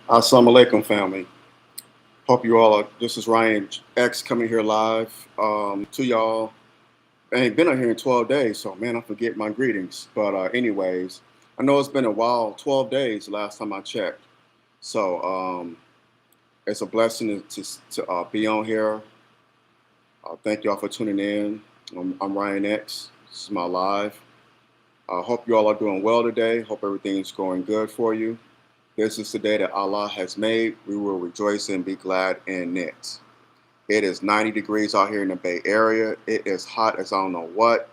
Assalamu alaikum, family. Hope you all are. This is Ryan X coming here live to y'all. I ain't been out here in 12 days, so man, I forget my greetings. But anyways, I know it's been a while. 12 days last time I checked. So it's a blessing to be on here. Thank y'all for tuning in. I'm Ryan X. This is my live. I hope you all are doing well today. Hope everything's going good for you. This is the day that Allah has made. We will rejoice and be glad in it. It is 90 degrees out here in the Bay Area. It is hot as I don't know what,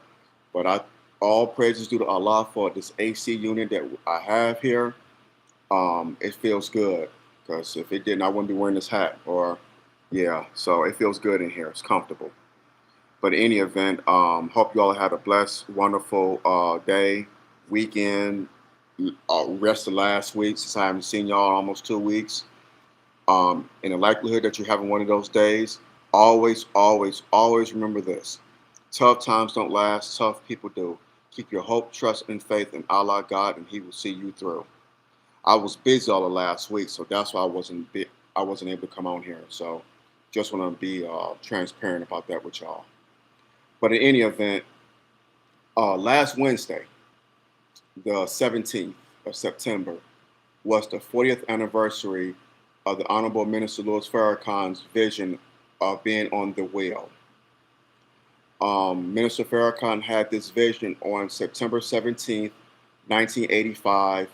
but all praises due to Allah for this AC unit that I have here. It feels good because if it didn't, I wouldn't be wearing this hat. Or yeah, so it feels good in here. It's comfortable. But in any event, hope you all had a blessed, wonderful day, weekend, rest of last week since I haven't seen y'all in almost 2 weeks. In the likelihood that you're having one of those days, always, always, always remember this. Tough times don't last, tough people do. Keep your hope, trust, and faith in Allah God, and He will see you through. I was busy all the last week, so that's why I wasn't able to come on here. So just want to be transparent about that with y'all. But in any event, last Wednesday, the 17th of September, was the 40th anniversary of the Honorable Minister Louis Farrakhan's vision of being on the wheel. Minister Farrakhan had this vision on September 17th, 1985,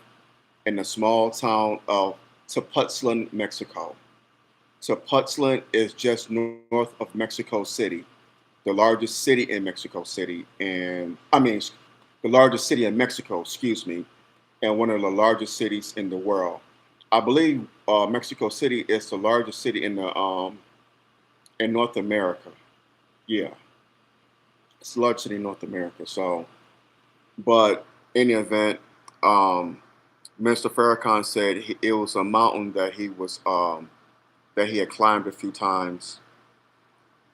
in the small town of Tepoztlan, Mexico. Tepoztlan is just north of Mexico City, the largest city in Mexico City, the largest city in Mexico, excuse me, and one of the largest cities in the world. I believe Mexico City is the largest city in North America. Yeah, it's the largest city in North America. So, but in the event, um, Mr. Farrakhan said it was a mountain that he had climbed a few times,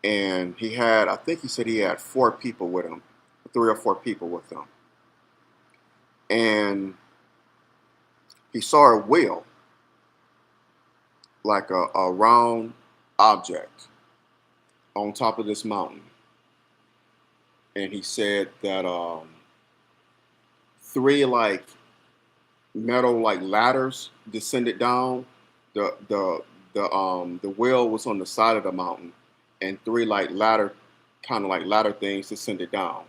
and I think he said he had 4 people with him, 3 or 4 people with him, and he saw a wheel, like a round object on top of this mountain. And he said that 3 metal ladders descended down. The wheel was on the side of the mountain, and 3 ladder things descended down.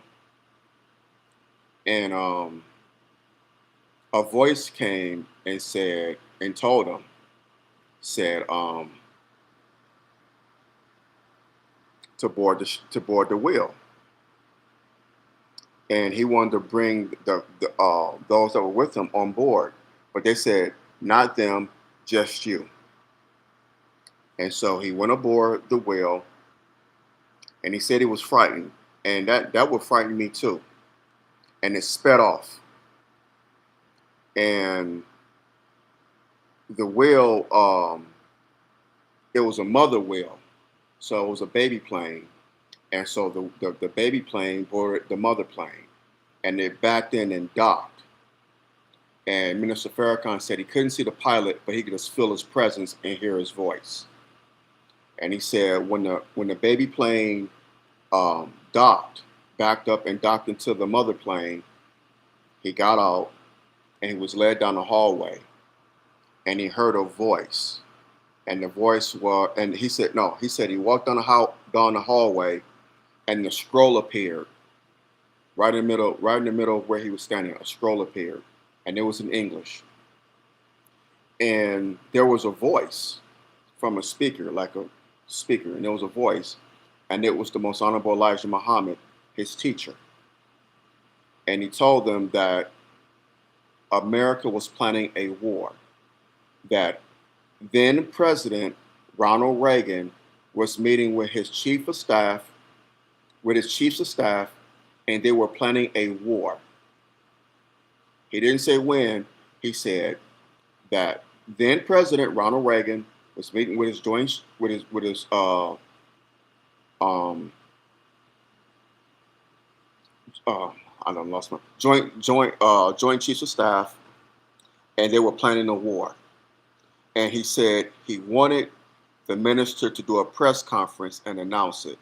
And a voice came and said and told him, said to board the wheel, and he wanted to bring the those that were with him on board, but they said not them, just you. And so he went aboard the wheel, and he said he was frightened, and that would frighten me too. And it sped off, and the wheel, it was a mother wheel, so it was a baby plane, and so the baby plane boarded the mother plane, and it backed in and docked. And Minister Farrakhan said he couldn't see the pilot, but he could just feel his presence and hear his voice. And he said when the baby plane backed up and docked into the mother plane, he got out and he was led down the hallway, and he heard a voice, and the voice was, and he said no, he said he walked down the hallway, and the scroll appeared right in the middle of where he was standing. A scroll appeared, and it was in English, and there was a voice from a speaker, like a speaker, and there was a voice, and it was the Most Honorable Elijah Muhammad, his teacher, and he told them that America was planning a war, that then President Ronald Reagan was meeting with his chiefs of staff, and they were planning a war. He didn't say when. He said that then President Ronald Reagan was meeting with his um I don't lost my joint chiefs of staff, and they were planning a war. And he said he wanted the minister to do a press conference and announce it.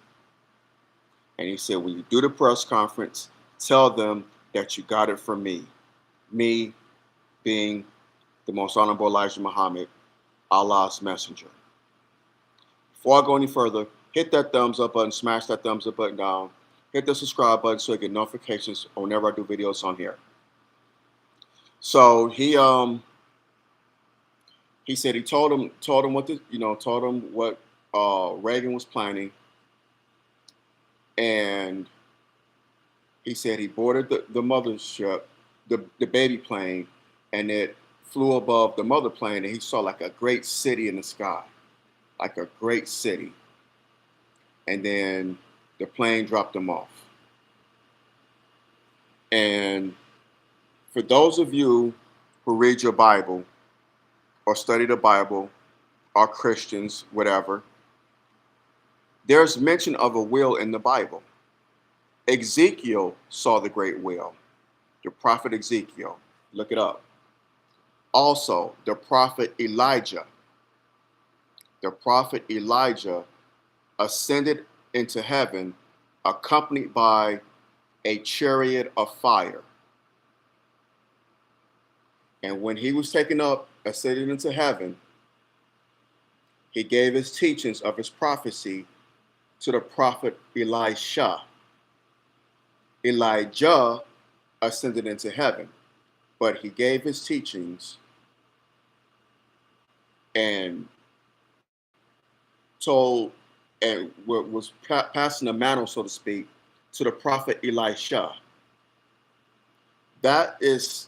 And he said, when you do the press conference, tell them that you got it from me. Me being the most honorable Elijah Muhammad, Allah's messenger. Before I go any further, hit that thumbs up button, smash that thumbs up button down, hit the subscribe button so you get notifications whenever I do videos on here. So he said he told him what Reagan was planning, and he said he boarded the mothership, the baby plane, and it flew above the mother plane, and he saw like a great city in the sky, like a great city. And then the plane dropped him off. And for those of you who read your Bible or study the Bible, are Christians, whatever, there's mention of a wheel in the Bible. Ezekiel saw the great wheel, the prophet Ezekiel. Look it up. Also, the prophet Elijah ascended into heaven accompanied by a chariot of fire. And when he was taken up, ascended into heaven, he gave his teachings of his prophecy to the prophet Elisha. Elijah ascended into heaven, but he gave his teachings and told and was passing the mantle, so to speak, to the prophet Elisha. That is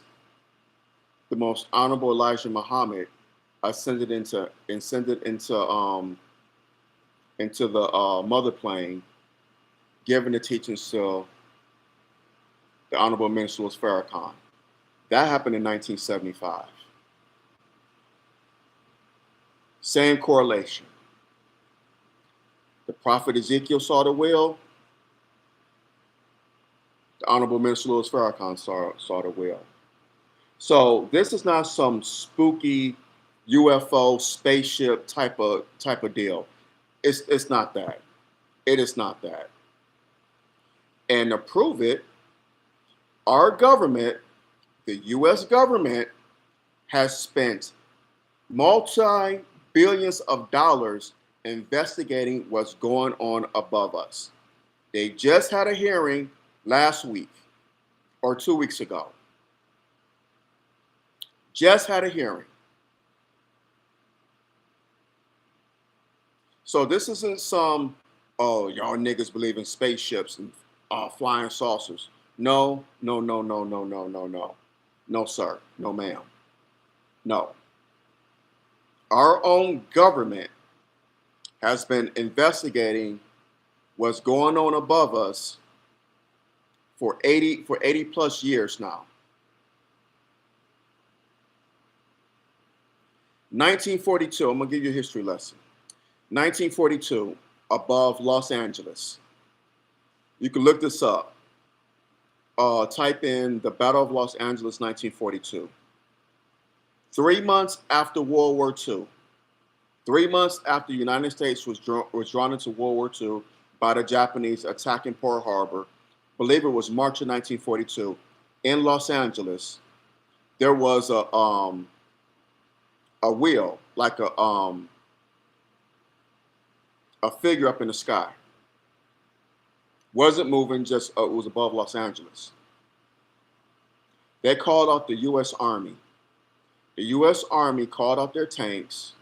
the most honorable Elijah Muhammad ascended into the mother plane, giving the teachings to the honorable minister was Farrakhan. That happened in 1975. Same correlation. The prophet Ezekiel saw the wheel. The honorable minister Louis Farrakhan saw the wheel. So this is not some spooky UFO spaceship type of deal. It's not that. It is not that. And to prove it, our government, the U.S. government, has spent multi-billions of dollars investigating what's going on above us. They just had a hearing last week or 2 weeks ago. Just had a hearing. So this isn't some, oh, y'all niggas believe in spaceships and flying saucers. No, no, no, no, no, no, no, no. No, sir. No, ma'am. No. Our own government has been investigating what's going on above us for 80 plus years now. 1942, I'm gonna give you a history lesson. 1942, above Los Angeles. You can look this up. Type in the Battle of Los Angeles, 1942. 3 months after World War II, 3 months after the United States was drawn into World War II by the Japanese attacking Pearl Harbor, I believe it was March of 1942, in Los Angeles, there was a wheel, like a figure up in the sky. Wasn't moving, just it was above Los Angeles. They called out the U.S. Army. The U.S. Army called out their tanks,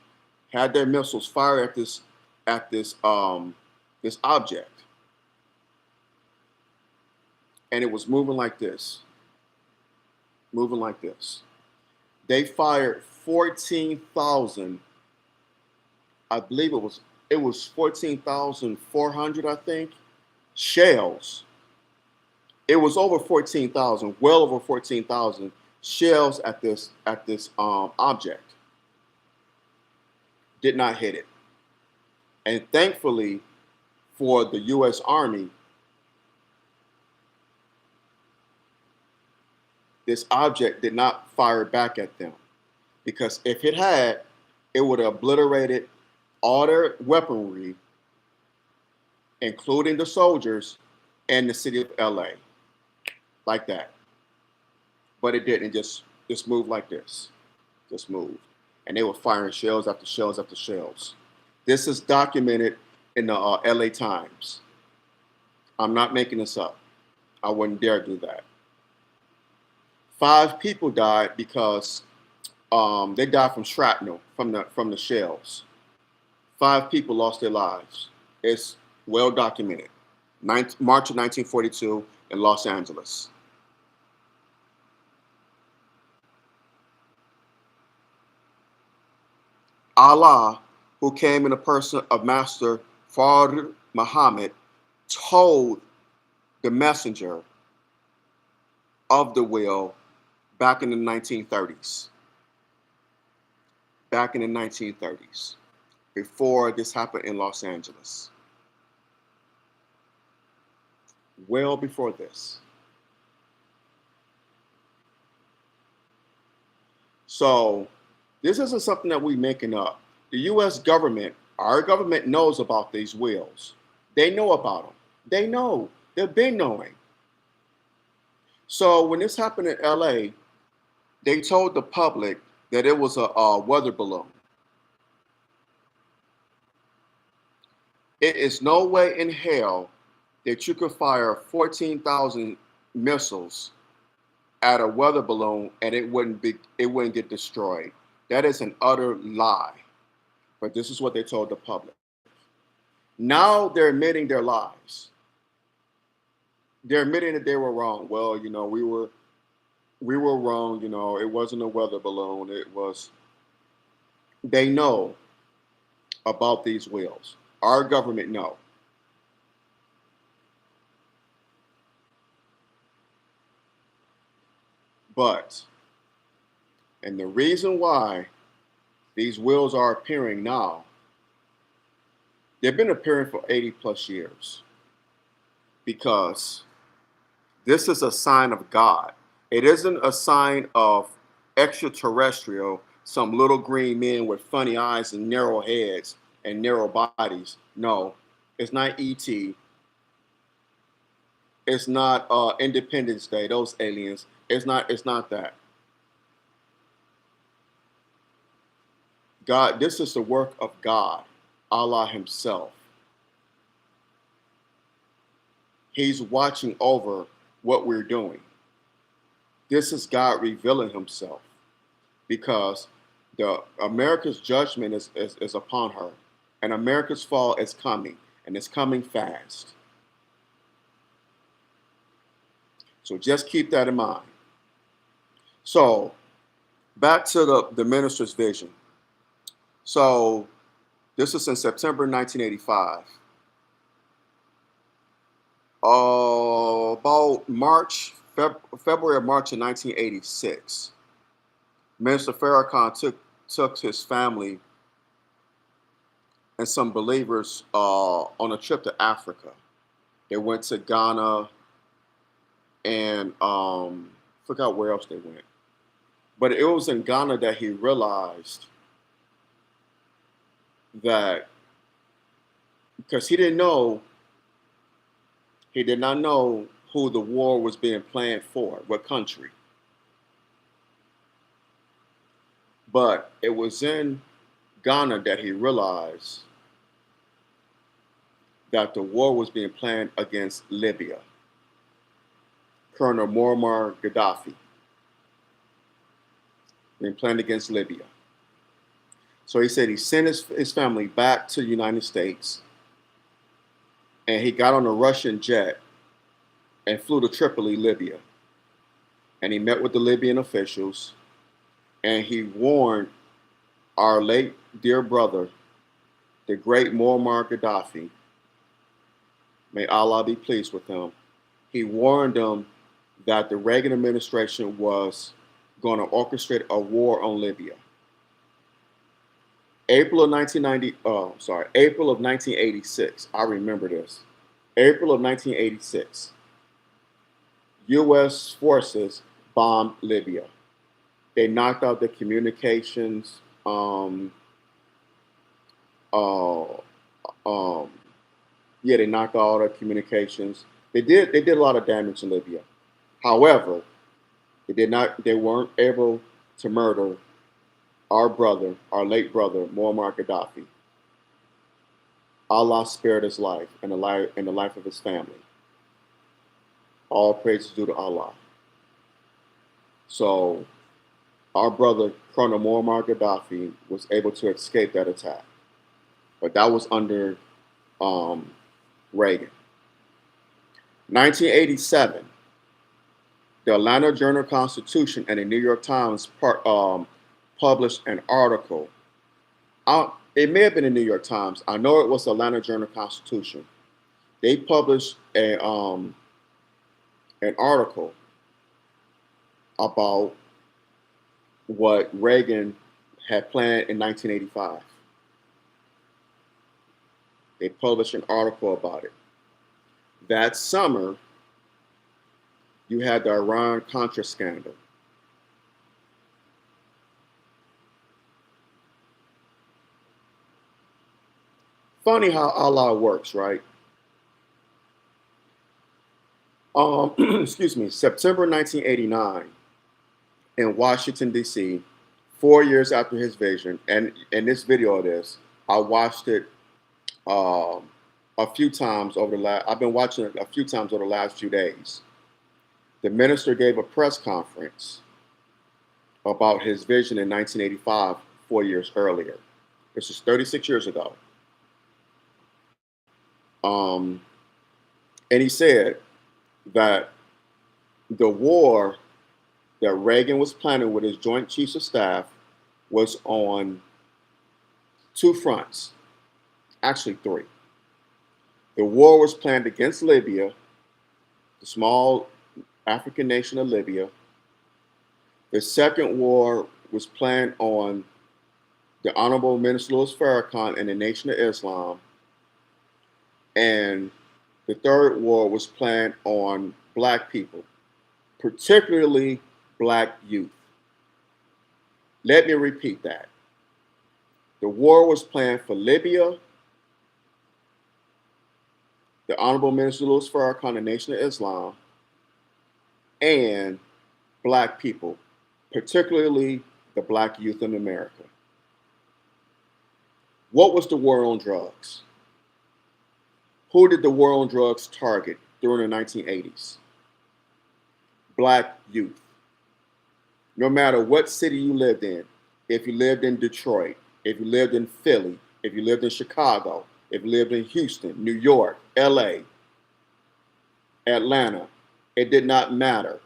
had their missiles fire at this object, and it was moving like this, moving like this. They fired 14,000. I believe it was 14,400. I think shells. It was over 14,000, well over 14,000 shells at this object. Did not hit it. And thankfully for the U.S. Army, this object did not fire back at them. Because if it had, It would have obliterated all their weaponry, including the soldiers and the city of LA, like that. But it didn't. Just moved like this. Just moved. And they were firing shells after shells after shells. This is documented in the LA Times. I'm not making this up. I wouldn't dare do that. 5 people died because they died from shrapnel from the shells. 5 people lost their lives. It's well documented. March of 1942 in Los Angeles. Allah, who came in the person of Master Fard Muhammad, told the messenger of the will back in the 1930s. Back in the 1930s, before this happened in Los Angeles. Well before this. So this isn't something that we're making up. The US government, our government knows about these wills. They know about them. They know. They've been knowing. So when this happened in LA, they told the public that it was a weather balloon. It is no way in hell that you could fire 14,000 missiles at a weather balloon and it wouldn't get destroyed. That is an utter lie. But this is what they told the public. Now they're admitting their lies. They're admitting that they were wrong. Well, we were wrong, it wasn't a weather balloon. It was they know about these wheels. Our government know. But and the reason why these wheels are appearing now, they've been appearing for 80 plus years because this is a sign of God. It isn't a sign of extraterrestrial, some little green men with funny eyes and narrow heads and narrow bodies. No, it's not ET. It's not Independence Day, those aliens. It's not that. God, this is the work of God, Allah Himself. He's watching over what we're doing. This is God revealing Himself because the America's judgment is upon her, and America's fall is coming, and it's coming fast. So just keep that in mind. So back to the minister's vision. So this is in September 1985. About February or March of 1986, Minister Farrakhan took his family and some believers on a trip to Africa. They went to Ghana and forgot where else they went. But it was in Ghana that he realized that because he did not know who the war was being planned for, what country. But it was in Ghana that he realized that the war was being planned against Libya. Colonel Muammar Gaddafi being planned against Libya. So he said he sent his family back to the United States, and he got on a Russian jet and flew to Tripoli, Libya. And he met with the Libyan officials, and he warned our late dear brother, the great Muammar Gaddafi, may Allah be pleased with him. He warned them that the Reagan administration was going to orchestrate a war on Libya. April of 1986. I remember this. April of 1986. U.S. forces bombed Libya. They knocked out the communications. Uh, um, yeah, they knocked out all their communications. They did a lot of damage in Libya. However, they weren't able to murder our brother, our late brother, Muammar Gaddafi. Allah spared his life and the life of his family. All praise is due to Allah. So our brother, Colonel Muammar Gaddafi, was able to escape that attack. But that was under um, Reagan. 1987, the Atlanta Journal-Constitution and the New York Times published an article. It may have been the New York Times. I know it was the Atlanta Journal-Constitution. They published an article about what Reagan had planned in 1985. They published an article about it. That summer, you had the Iran-Contra scandal. Funny how Allah works, right? Excuse me, September 1989 in Washington, D.C., 4 years after his vision, and in this video of this, I watched it a few times over the last, I've been watching it a few times over the last few days. The minister gave a press conference about his vision in 1985, 4 years earlier. This is 36 years ago. And he said that the war that Reagan was planning with his Joint Chiefs of Staff was on two fronts, actually three. The war was planned against Libya, the small African nation of Libya. The second war was planned on the Honorable Minister Louis Farrakhan and the Nation of Islam. And the third war was planned on Black people, particularly Black youth. Let me repeat that. The war was planned for Libya, the Honorable Minister Louis Farrakhan, the Nation of Islam, and Black people, particularly the Black youth in America. What was the war on drugs? Who did the war on drugs target during the 1980s? Black youth. No matter what city you lived in, if you lived in Detroit, if you lived in Philly, if you lived in Chicago, if you lived in Houston, New York, LA, Atlanta, it did not matter.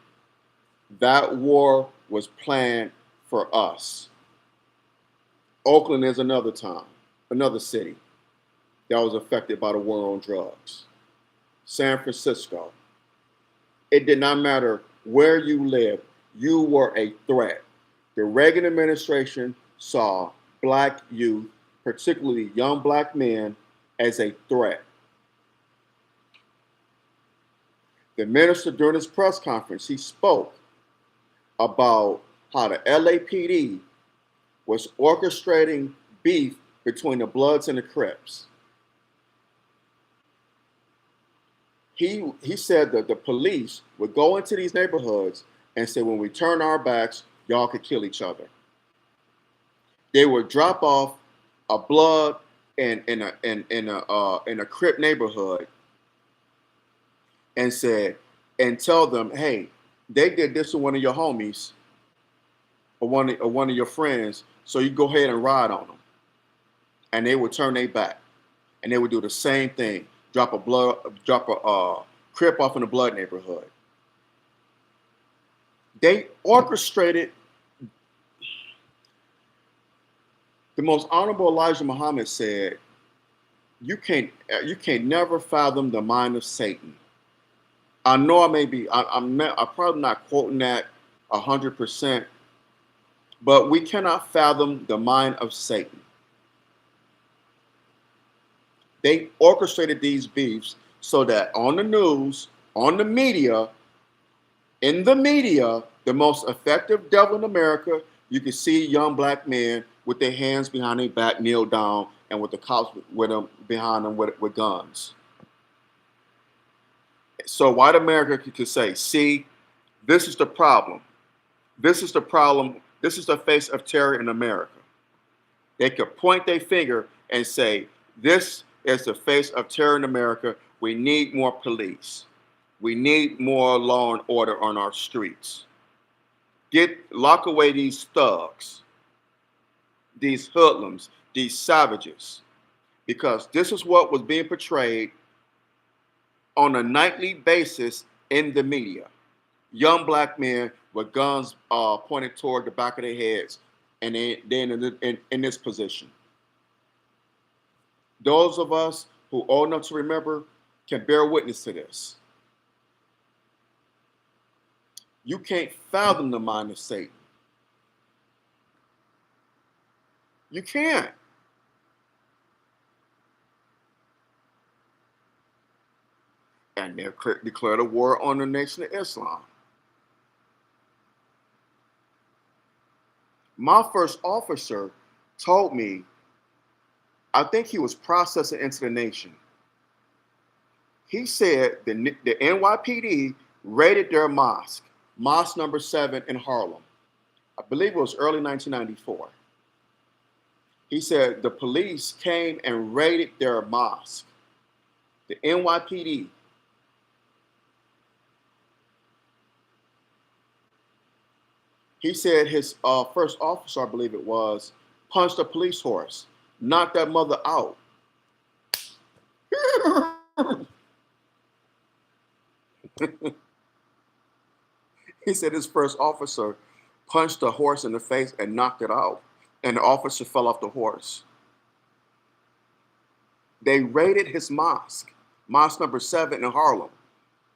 That war was planned for us. Oakland is another city that was affected by the war on drugs. San Francisco. It did not matter where you lived, you were a threat. The Reagan administration saw Black youth, particularly young Black men, as a threat. The minister, during his press conference, he spoke about how the LAPD was orchestrating beef between the Bloods and the Crips. He said that the police would go into these neighborhoods and say, when we turn our backs, y'all could kill each other. They would drop off a Blood in a Crip neighborhood and tell them, hey, they did this to one of your homies or one of your friends, so you go ahead and ride on them. And they would turn their back, and they would do the same thing. Drop a Crip off in the Blood neighborhood. They orchestrated. The most honorable Elijah Muhammad said, "You can't never fathom the mind of Satan." I know I'm probably not quoting that 100%, but we cannot fathom the mind of Satan. They orchestrated these beefs so that on the news, on the media, in the media, the most effective devil in America, you could see young Black men with their hands behind their back, kneel down, and with the cops with them behind them with guns. So white America could say, see, this is the problem. This is the problem. This is the face of terror in America. They could point their finger and say, this is the face of terror in America. We need more police. We need more law and order on our streets. Lock away these thugs, these hoodlums, these savages, because this is what was being portrayed on a nightly basis in the media. Young black men with guns pointed toward the back of their heads, and they're in this position. Those of us who are old enough to remember can bear witness to this. You can't fathom the mind of Satan. You can't. And they declared a war on the Nation of Islam. My first officer told me, I think he was processing into the nation. He said the NYPD raided their mosque number 7 in Harlem. I believe it was early 1994. He said the police came and raided their mosque. The NYPD. He said his first officer, I believe it was, punched a police horse, knocked that mother out. He said his first officer punched a horse in the face and knocked it out, and the officer fell off the horse. They raided his mosque number 7 in Harlem,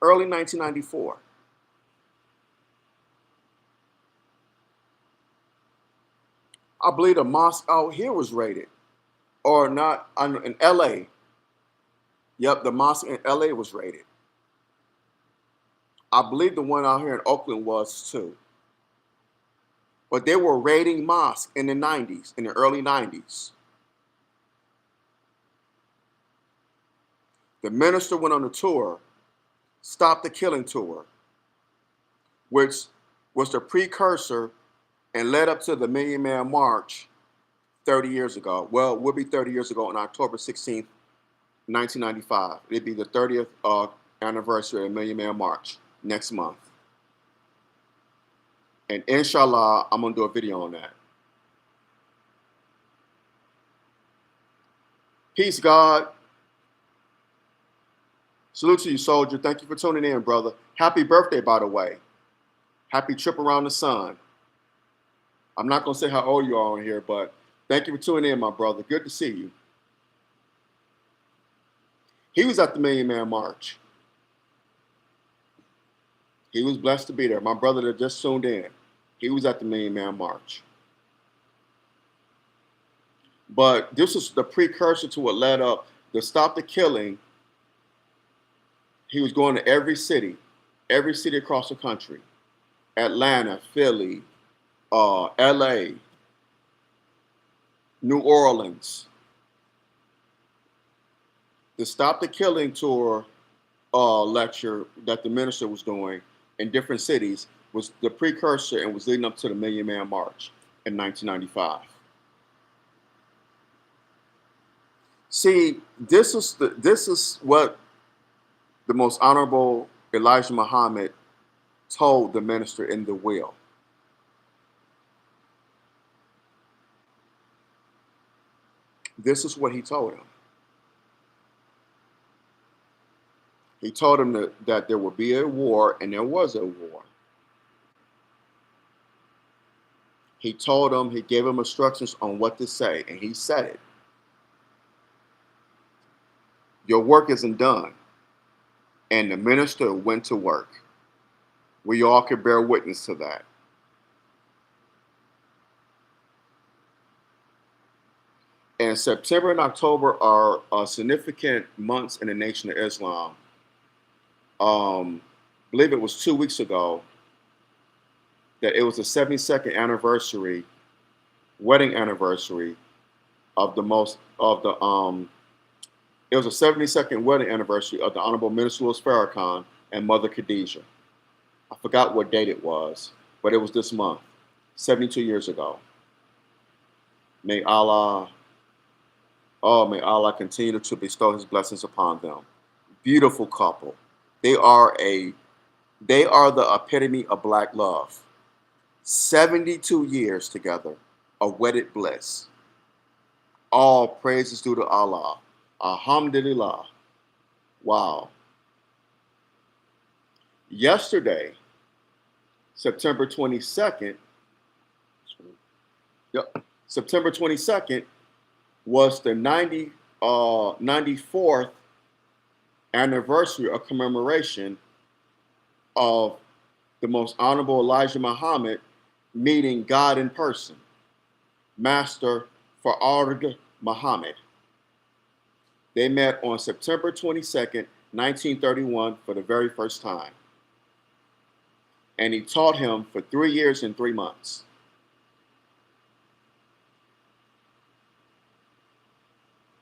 early 1994. I believe the mosque out here was raided, or not, in LA. Yep, the mosque in LA was raided. I believe the one out here in Oakland was too. But they were raiding mosques in the 90s, in the early 90s. The minister went on a tour, Stop the Killing tour, which was the precursor and led up to the Million Man March 30 years ago. Well, it will be 30 years ago on October 16th, 1995. It'd be the 30th anniversary of Million Man March next month. And inshallah, I'm going to do a video on that. Peace, God. Salute to you, soldier. Thank you for tuning in, brother. Happy birthday, by the way. Happy trip around the sun. I'm not going to say how old you are on here, but thank you for tuning in, my brother. Good to see you. He was at the Million Man March. He was blessed to be there. My brother that just tuned in, he was at the Million Man March. But this is the precursor to what led up to Stop the Killing. He was going to every city across the country. Atlanta, Philly, LA, New Orleans. The Stop the Killing tour lecture that the minister was doing in different cities was the precursor and was leading up to the Million Man March in 1995. See, this is what the Most Honorable Elijah Muhammad told the minister in the will. This is what he told him. He told him that there would be a war, and there was a war. He told him, he gave him instructions on what to say, and he said it. Your work isn't done. And the minister went to work. We all could bear witness to that. And September and October are significant months in the Nation of Islam. I believe it was 2 weeks ago that it was the 72nd anniversary, wedding anniversary of the most of the it was a 72nd wedding anniversary of the Honorable Minister Louis Farrakhan and Mother Khadijah. I forgot what date it was, but it was this month, 72 years ago. May Allah, may Allah continue to bestow His blessings upon them. Beautiful couple. They are the epitome of black love. 72 years together, a wedded bliss. All praises due to Allah. Alhamdulillah. Wow. Yesterday, September 22nd, September 22nd was the 94th anniversary or commemoration of the Most Honorable Elijah Muhammad meeting God in person, Master Farrakhan Muhammad. They met on September 22nd, 1931 for the very first time. And he taught him for 3 years and 3 months.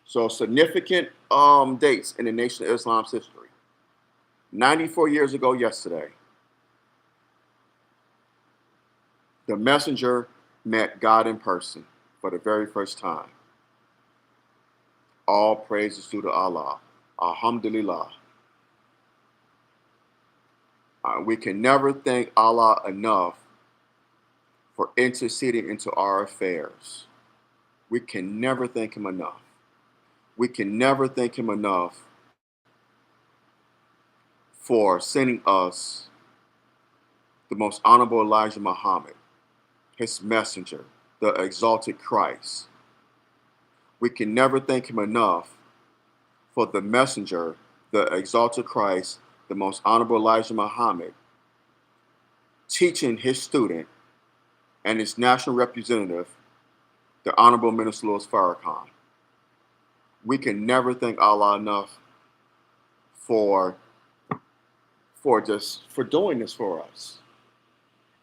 So significant dates in the Nation of Islam's history. 94 years ago yesterday, the messenger met God in person for the very first time. All praises due to Allah. Alhamdulillah. We can never thank Allah enough for interceding into our affairs. We can never thank Him enough. We can never thank Him enough for sending us the Most Honorable Elijah Muhammad, His messenger, the exalted Christ. We can never thank Him enough for the messenger, the exalted Christ, the Most Honorable Elijah Muhammad, teaching his student and his national representative, the Honorable Minister Louis Farrakhan. We can never thank Allah enough for doing this for us.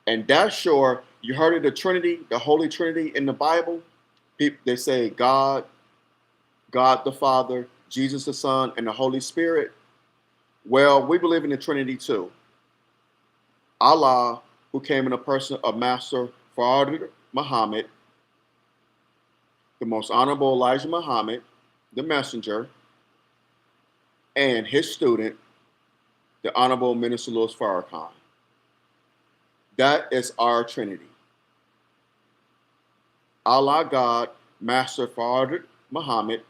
And that's sure, you heard of the Trinity, the Holy Trinity in the Bible? They say God the Father, Jesus the Son, and the Holy Spirit. Well, we believe in the Trinity too. Allah, who came in the person of Master Farrakhan Muhammad, the Most Honorable Elijah Muhammad, the messenger, and his student, the Honorable Minister Louis Farrakhan. That is our Trinity. Allah God, Master Farrakhan Muhammad,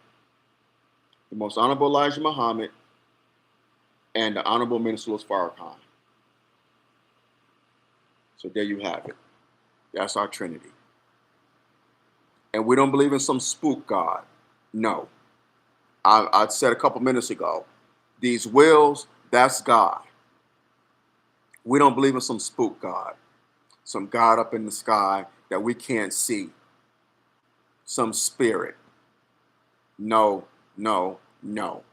the Most Honorable Elijah Muhammad, and the Honorable Minister Louis Farrakhan. So there you have it. That's our Trinity. And we don't believe in some spook God. No. I said a couple minutes ago, these wills, that's God. We don't believe in some spook God. Some God up in the sky that we can't see. Some spirit. No, no, no.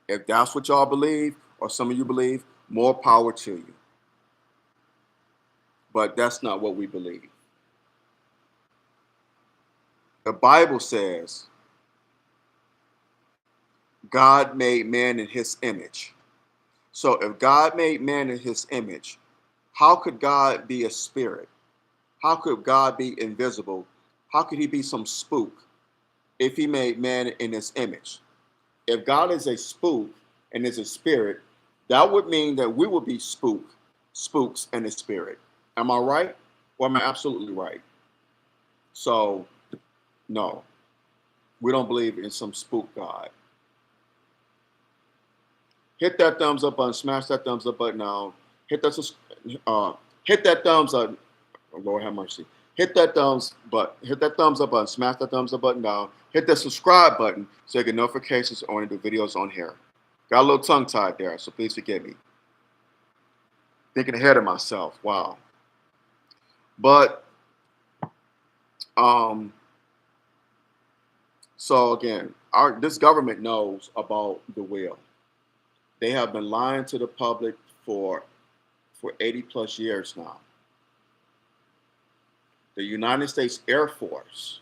If that's what y'all believe, or some of you believe, more power to you. But that's not what we believe. The Bible says God made man in His image. So if God made man in His image, how could God be a spirit? How could God be invisible? How could He be some spook if He made man in His image? If God is a spook and is a spirit, that would mean that we would be spooks in the spirit. Am I right? Or am I absolutely right? So, no, we don't believe in some spook God. Hit that thumbs up button, smash that thumbs up button now. Hit that thumbs up. Oh, Lord have mercy. Hit that thumbs up button, smash that thumbs up button down. Hit that subscribe button so you get notifications on the videos on here. Got a little tongue tied there, so please forgive me. Thinking ahead of myself. Wow. But so again, this government knows about the will. They have been lying to the public for 80 plus years now. The United States Air Force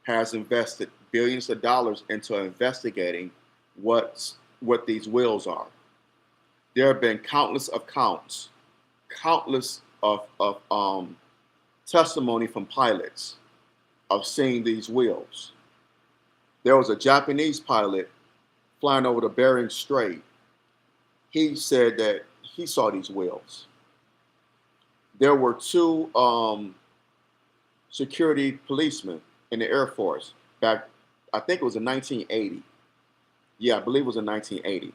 has invested billions of dollars into investigating what these whales are. There have been countless accounts, countless of testimony from pilots of seeing these whales. There was a Japanese pilot flying over the Bering Strait. He said that he saw these whales. There were two security policemen in the Air Force back, I think it was in 1980. Yeah, I believe it was in 1980.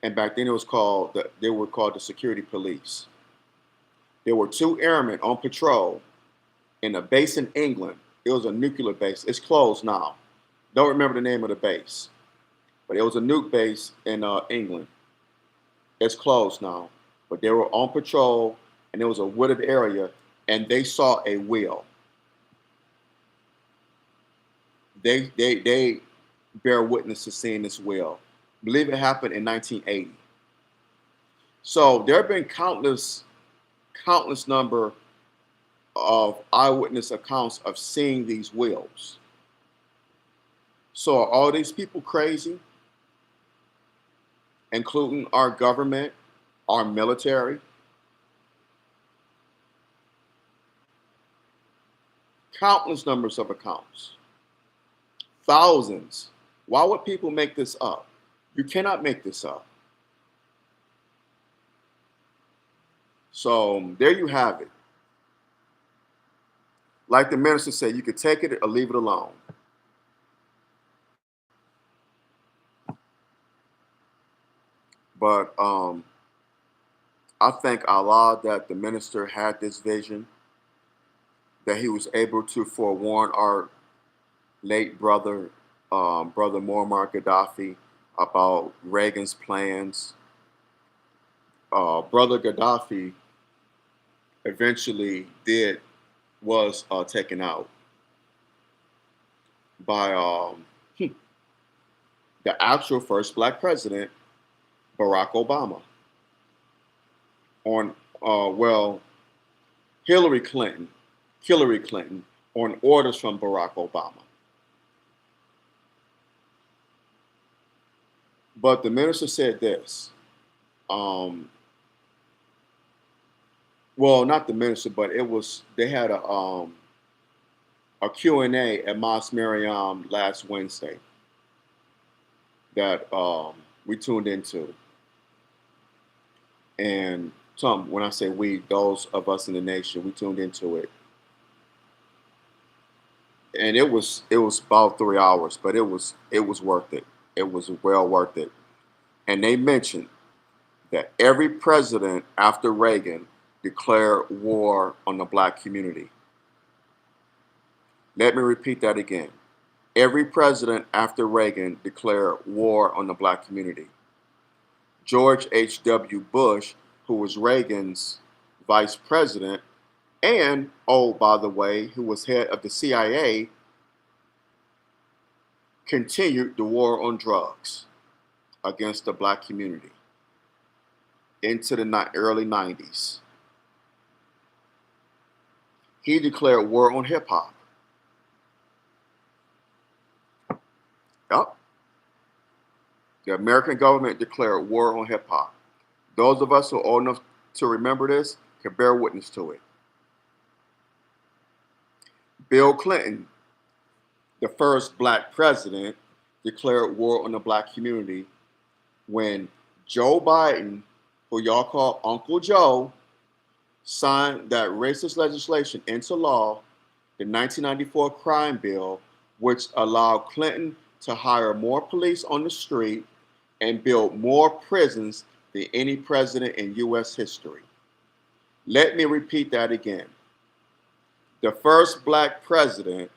And back then it was they were called the security police. There were two airmen on patrol in a base in England. It was a nuclear base. It's closed now. Don't remember the name of the base, but it was a nuke base in England. It's closed now, but they were on patrol, and it was a wooded area, and they saw a whale. They bear witness to seeing this whale. I believe it happened in 1980. So there have been countless number of eyewitness accounts of seeing these whales. So are all these people crazy, including our government, our military? Countless numbers of accounts. Thousands. Why would people make this up? You cannot make this up. So there you have it. Like the minister said, you could take it or leave it alone. But I thank Allah that the minister had this vision, that he was able to forewarn our late brother, brother Muammar Gaddafi, about Reagan's plans. Brother Gaddafi eventually was taken out by the actual first black president, Barack Obama. Hillary Clinton, on orders from Barack Obama. But the minister said this. Well, not the minister, but they had a Q&A at Mos Mariam last Wednesday that we tuned into. And when I say we, those of us in the nation, we tuned into it. And it was about 3 hours, but it was worth it. It was well worth it. And they mentioned that every president after Reagan declared war on the black community. Let me repeat that again. Every president after Reagan declared war on the black community. George H.W. Bush, who was Reagan's vice president, and, oh, by the way, who was head of the CIA, continued the war on drugs against the black community into the early 90s. He declared war on hip hop. Yep. The American government declared war on hip hop. Those of us who are old enough to remember this can bear witness to it. Bill Clinton, the first black president, declared war on the black community when Joe Biden, who y'all call Uncle Joe, signed that racist legislation into law, the 1994 crime bill, which allowed Clinton to hire more police on the street and build more prisons than any president in U.S. history. Let me repeat that again. The first black president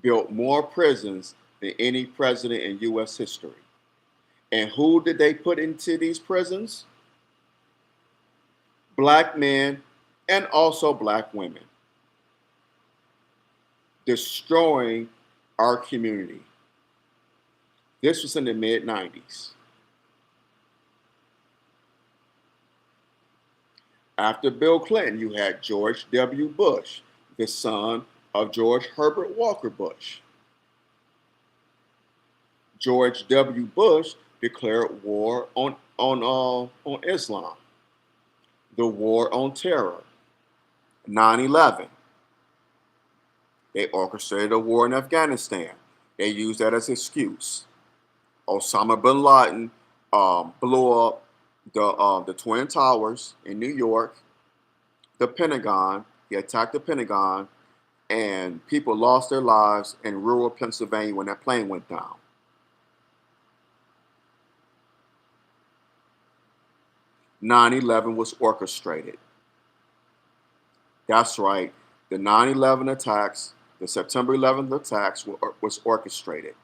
built more prisons than any president in U.S. history. And who did they put into these prisons? Black men and also black women. Destroying our community. This was in the mid-90s. After Bill Clinton, you had George W. Bush, the son of George Herbert Walker Bush. George W. Bush declared war on Islam, the war on terror, 9/11. They orchestrated a war in Afghanistan. They used that as an excuse. Osama bin Laden blew up the Twin Towers in New York, the Pentagon. He attacked the Pentagon, and people lost their lives in rural Pennsylvania when that plane went down. 9/11 was orchestrated. That's right. The 9/11 attacks, the September 11th attacks was orchestrated.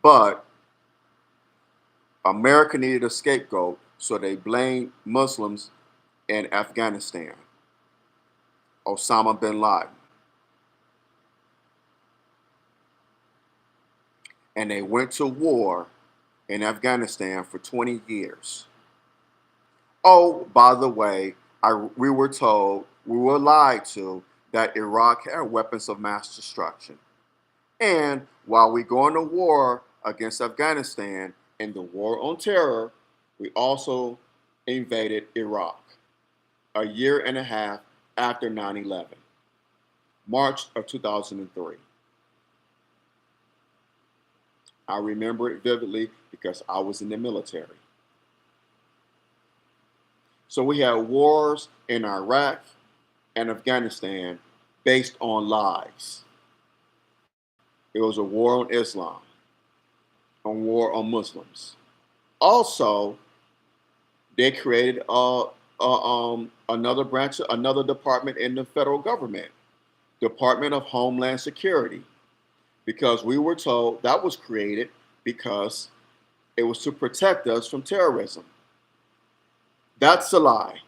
But America needed a scapegoat, so they blamed Muslims in Afghanistan, Osama bin Laden. And they went to war in Afghanistan for 20 years. Oh, by the way, we were told, we were lied to, that Iraq had weapons of mass destruction. And while we go into war against Afghanistan in the war on terror, we also invaded Iraq a year and a half after 9/11, March of 2003. I remember it vividly because I was in the military. So we had wars in Iraq and Afghanistan based on lies. It was a war on Islam, a war on Muslims. Also, they created another branch, another department in the federal government, Department of Homeland Security, because we were told that was created because it was to protect us from terrorism. That's a lie.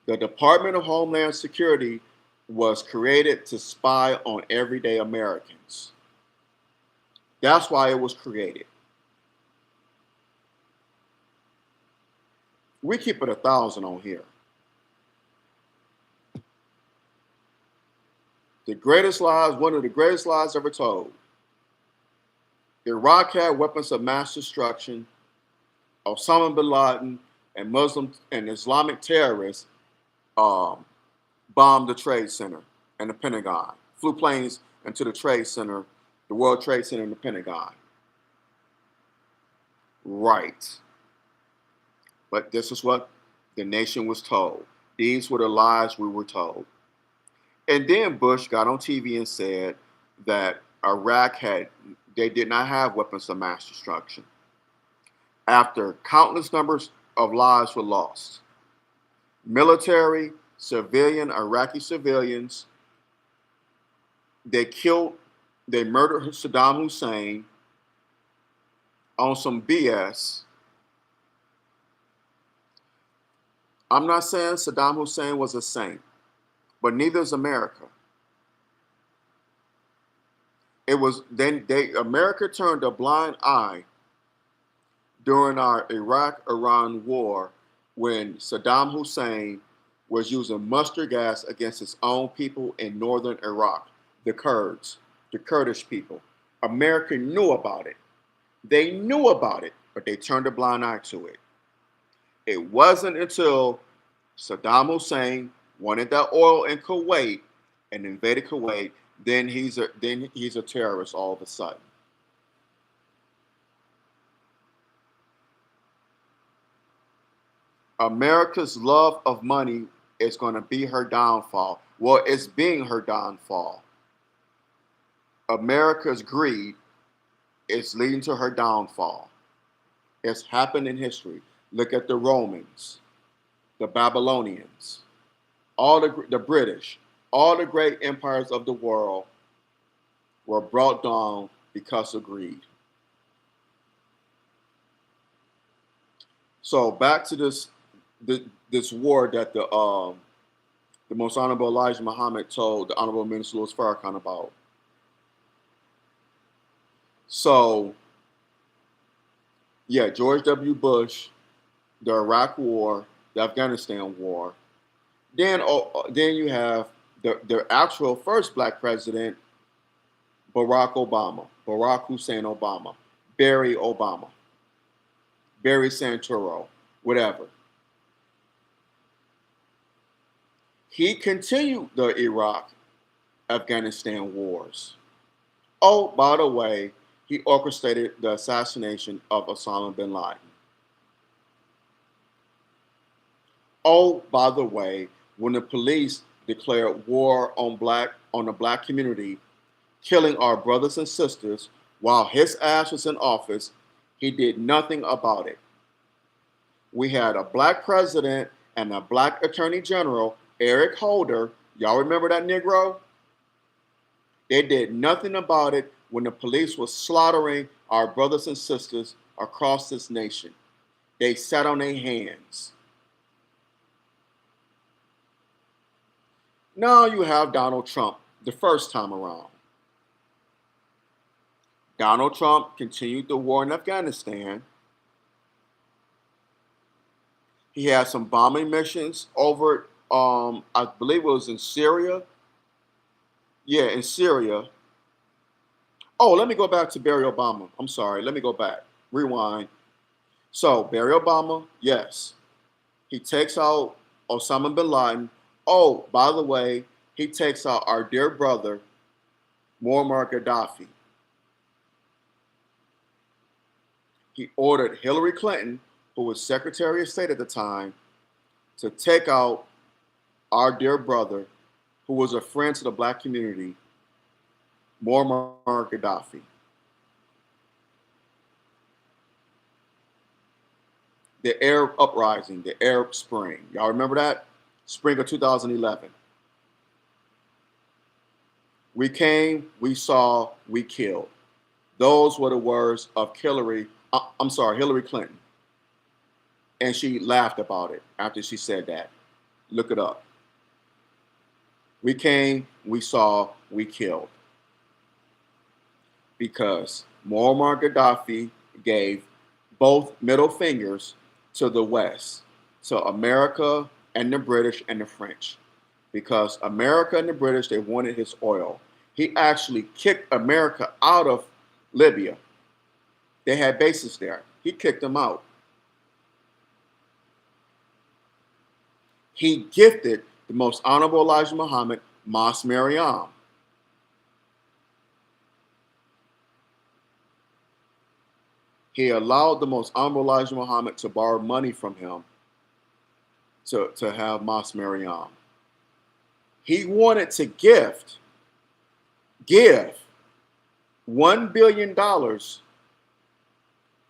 The Department of Homeland Security was created to spy on everyday Americans. That's why it was created. We keep it 1,000 on here. The greatest lies, one of the greatest lies ever told. Iraq had weapons of mass destruction. Osama bin Laden and Muslim and Islamic terrorists bombed the Trade Center and the Pentagon, flew planes into the Trade Center, the World Trade Center and the Pentagon. Right. But this is what the nation was told. These were the lies we were told. And then Bush got on TV and said that they did not have weapons of mass destruction. After countless numbers of lives were lost, military, civilian, Iraqi civilians, they murdered Saddam Hussein on some BS. I'm not saying Saddam Hussein was a saint, but neither is America. It was America turned a blind eye during our Iraq-Iran war when Saddam Hussein was using mustard gas against his own people in northern Iraq, the Kurds, the Kurdish people. America knew about it. They knew about it, but they turned a blind eye to it. It wasn't until Saddam Hussein wanted that oil in Kuwait and invaded Kuwait, then he's a terrorist all of a sudden. America's love of money is going to be her downfall. Well, it's being her downfall. America's greed is leading to her downfall. It's happened in history. Look at the Romans, the Babylonians, all the British, all the great empires of the world were brought down because of greed. So back to this war that the Most Honorable Elijah Muhammad told the Honorable Minister Louis Farrakhan about. So, yeah, George W. Bush the Iraq War, the Afghanistan War. Then you have the actual first black president, Barack Obama, Barack Hussein Obama, Barry Obama, Barry Santoro, whatever. He continued the Iraq Afghanistan wars. Oh, by the way, he orchestrated the assassination of Osama bin Laden. Oh, by the way, when the police declared war on the black community, killing our brothers and sisters while his ass was in office, he did nothing about it. We had a black president and a black attorney general, Eric Holder. Y'all remember that Negro? They did nothing about it when the police was slaughtering our brothers and sisters across this nation. They sat on their hands. Now you have Donald Trump the first time around. Donald Trump continued the war in Afghanistan. He had some bombing missions over, I believe it was in Syria. Yeah, in Syria. Oh, let me go back to Barry Obama. I'm sorry. Let me go back. Rewind. So, Barry Obama, yes, he takes out Osama bin Laden. Oh, by the way, he takes out our dear brother, Muammar Gaddafi. He ordered Hillary Clinton, who was Secretary of State at the time, to take out our dear brother, who was a friend to the black community, Muammar Gaddafi. The Arab uprising, the Arab Spring. Y'all remember that? Spring of 2011. We came, we saw, we killed. Those were the words of Hillary Clinton. And she laughed about it after she said that. Look it up. We came, we saw, we killed. Because Muammar Gaddafi gave both middle fingers to the West, to America and the British and the French. Because America and the British, they wanted his oil. He actually kicked America out of Libya. They had bases there. He kicked them out. He gifted the Most Honorable Elijah Muhammad Mas Mariam. He allowed the Most Honorable Elijah Muhammad to borrow money from him to have Mas Mariam. He wanted to give $1 billion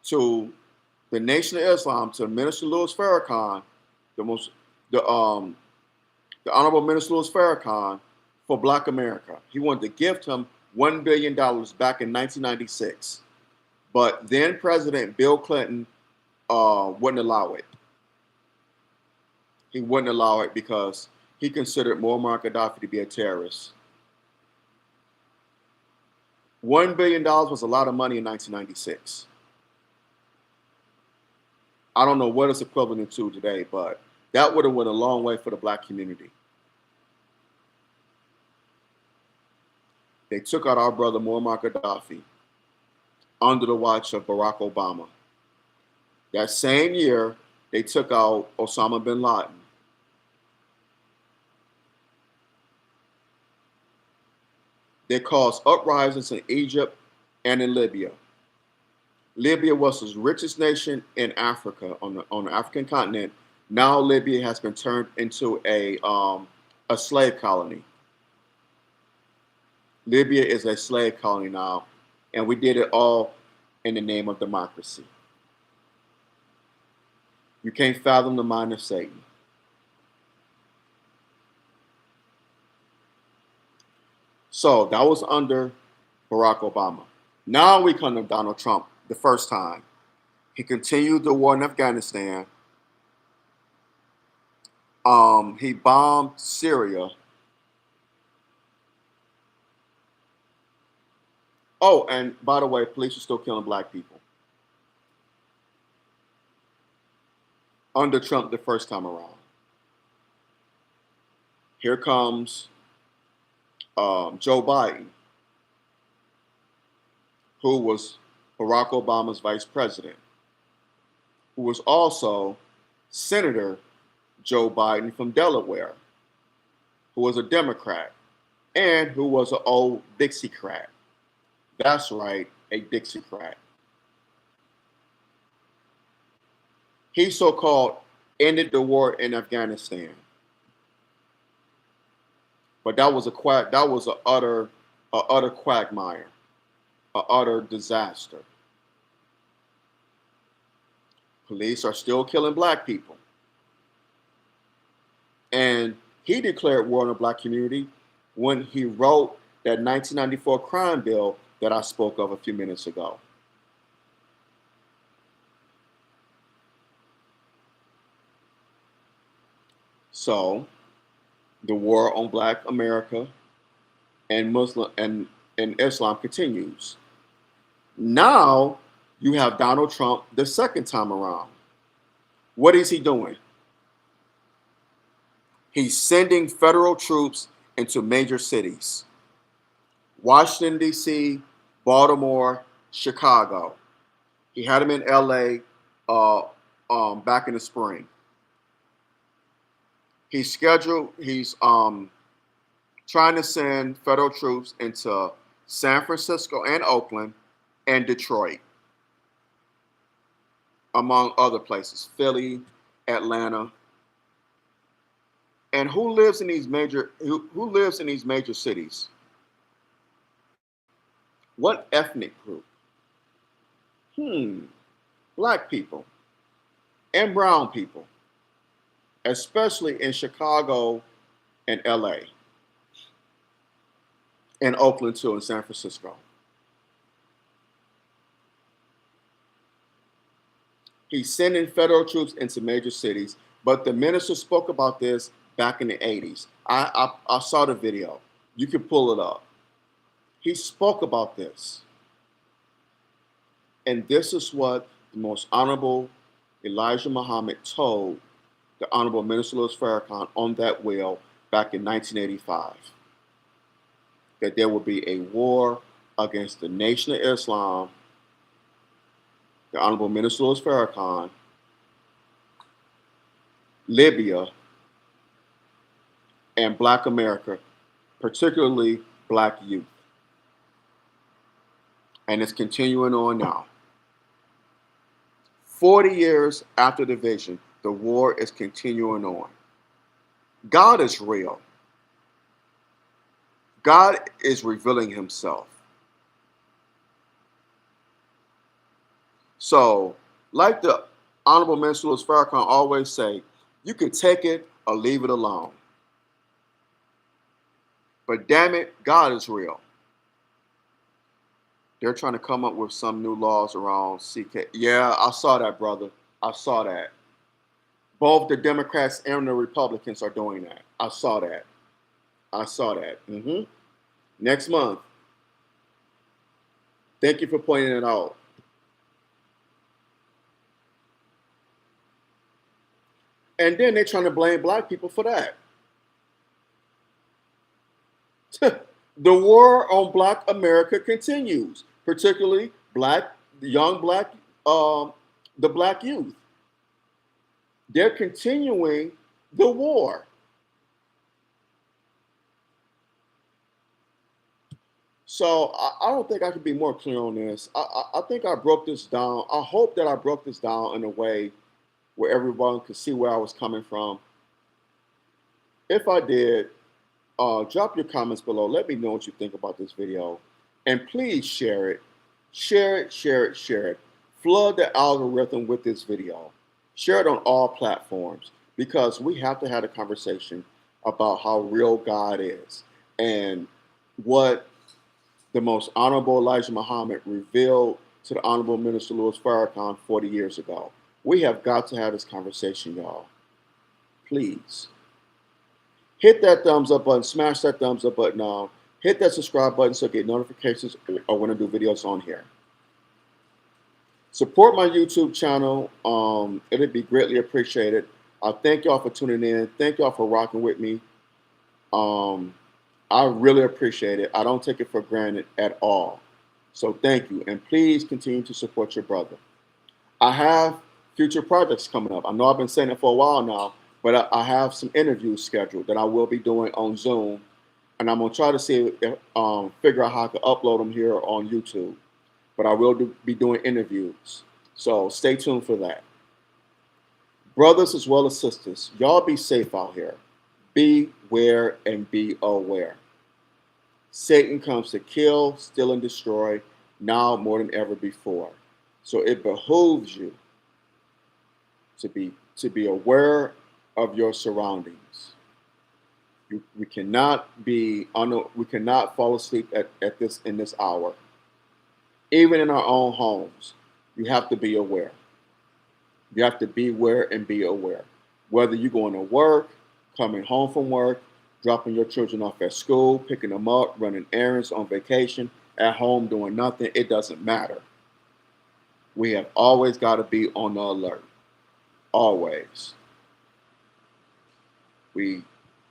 to the Nation of Islam, to Minister Louis Farrakhan, the Honorable Minister Louis Farrakhan, for Black America. He wanted to gift him $1 billion back in 1996. But then President Bill Clinton wouldn't allow it. He wouldn't allow it because he considered Muammar Gaddafi to be a terrorist. $1 billion was a lot of money in 1996. I don't know what it's equivalent to today, but that would have went a long way for the black community. They took out our brother Muammar Gaddafi under the watch of Barack Obama. That same year, they took out Osama bin Laden. They caused uprisings in Egypt and in Libya. Libya was the richest nation in Africa, on the African continent. Now Libya has been turned into a slave colony. Libya is a slave colony now, and we did it all in the name of democracy. You can't fathom the mind of Satan. So that was under Barack Obama. Now we come to Donald Trump the first time. He continued the war in Afghanistan. He bombed Syria. Oh, and by the way, police are still killing black people. under Trump the first time around. Here comes Joe Biden, who was Barack Obama's vice president, who was also Senator Joe Biden from Delaware, who was a Democrat, and who was an old Dixiecrat. That's right, a Dixiecrat. He so-called ended the war in Afghanistan. But that was an utter quagmire, an utter disaster. Police are still killing black people. And he declared war on the black community when he wrote that 1994 crime bill that I spoke of a few minutes ago. So the war on black America and Muslim and Islam continues. Now you have Donald Trump the second time around. What is he doing? He's sending federal troops into major cities. Washington, D.C., Baltimore, Chicago. He had them in L.A. Back in the spring. He's trying to send federal troops into San Francisco and Oakland and Detroit, among other places, Philly, Atlanta. And who lives in these major cities? What ethnic group? Black people and brown people, especially in Chicago and LA, and Oakland too, and San Francisco. He's sending federal troops into major cities, but the minister spoke about this back in the 80s. I saw the video. You can pull it up. He spoke about this. And this is what the most honorable Elijah Muhammad told the Honorable Minister Louis Farrakhan on that wheel back in 1985. That there will be a war against the Nation of Islam, the Honorable Minister Louis Farrakhan, Libya, and Black America, particularly Black youth. And it's continuing on now. 40 years after the vision, the war is continuing on. God is real. God is revealing himself. So, like the Honorable Minister Louis Farrakhan always say, you can take it or leave it alone. But damn it, God is real. They're trying to come up with some new laws around CK. Yeah, I saw that, brother. I saw that. Both the Democrats and the Republicans are doing that. I saw that. Next month. Thank you for pointing it out. And then they're trying to blame black people for that. The war on Black America continues, particularly the Black youth. They're continuing the war. So I don't think I could be more clear on this. I think I broke this down. I hope that I broke this down in a way where everyone could see where I was coming from. If I did, drop your comments below. Let me know what you think about this video. And please share it. Share it. Flood the algorithm with this video. Share it on all platforms because we have to have a conversation about how real God is and what the most honorable Elijah Muhammad revealed to the Honorable Minister Louis Farrakhan 40 years ago. We have got to have this conversation, y'all. Please. Hit that thumbs up button. Smash that thumbs up button now. Hit that subscribe button so you get notifications or when I do videos on here. Support my YouTube channel. It'd be greatly appreciated. Thank y'all for tuning in. Thank y'all for rocking with me. Um, I really appreciate it. I don't take it for granted at all. So thank you. And please continue to support your brother. I have future projects coming up. I know I've been saying it for a while now, but I have some interviews scheduled that I will be doing on Zoom. And I'm going to try to see if, figure out how I can upload them here on YouTube. But I will be doing interviews. So stay tuned for that. Brothers as well as sisters, y'all be safe out here. Beware and be aware. Satan comes to kill, steal, and destroy now more than ever before. So it behooves you to be aware of your surroundings. We cannot we cannot fall asleep at this in this hour. Even in our own homes, you have to be aware. You have to beware and be aware. Whether you're going to work, coming home from work, dropping your children off at school, picking them up, running errands, on vacation, at home doing nothing, it doesn't matter. We have always got to be on the alert. Always.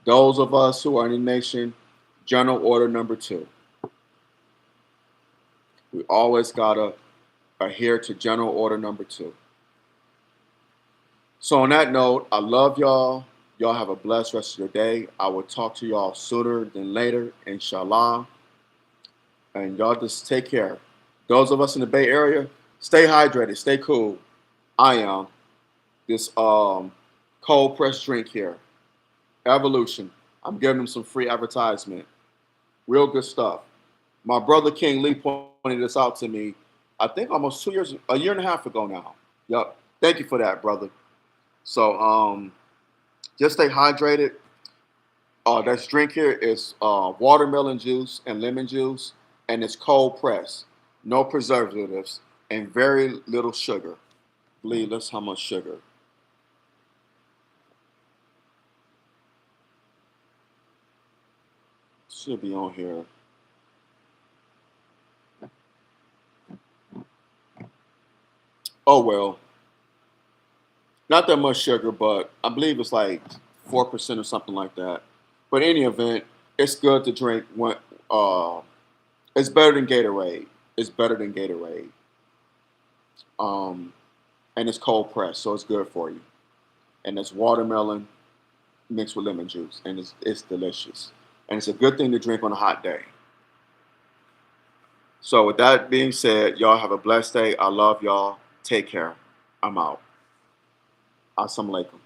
Those of us who are in the nation, General Order number 2. We always got to adhere to General Order number 2. So on that note, I love y'all. Y'all have a blessed rest of your day. I will talk to y'all sooner than later, inshallah. And y'all just take care. Those of us in the Bay Area, stay hydrated, stay cool. I am. This cold pressed drink here, Evolution. I'm giving them some free advertisement. Real good stuff. My brother King Lee pointed this out to me, I think almost 2 years, a year and a half ago now. Yup. Thank you for that, brother. So just stay hydrated. This drink here is watermelon juice and lemon juice, and it's cold pressed, no preservatives, and very little sugar. I believe that's how much sugar. Should be on here. Oh well, not that much sugar, but I believe it's like 4% or something like that. But in any event, it's good to drink when it's better than Gatorade. It's better than Gatorade. Um, and it's cold pressed, so it's good for you. And it's watermelon mixed with lemon juice, and it's delicious. And it's a good thing to drink on a hot day. So with that being said, y'all have a blessed day. I love y'all. Take care. I'm out. Assalamu alaikum.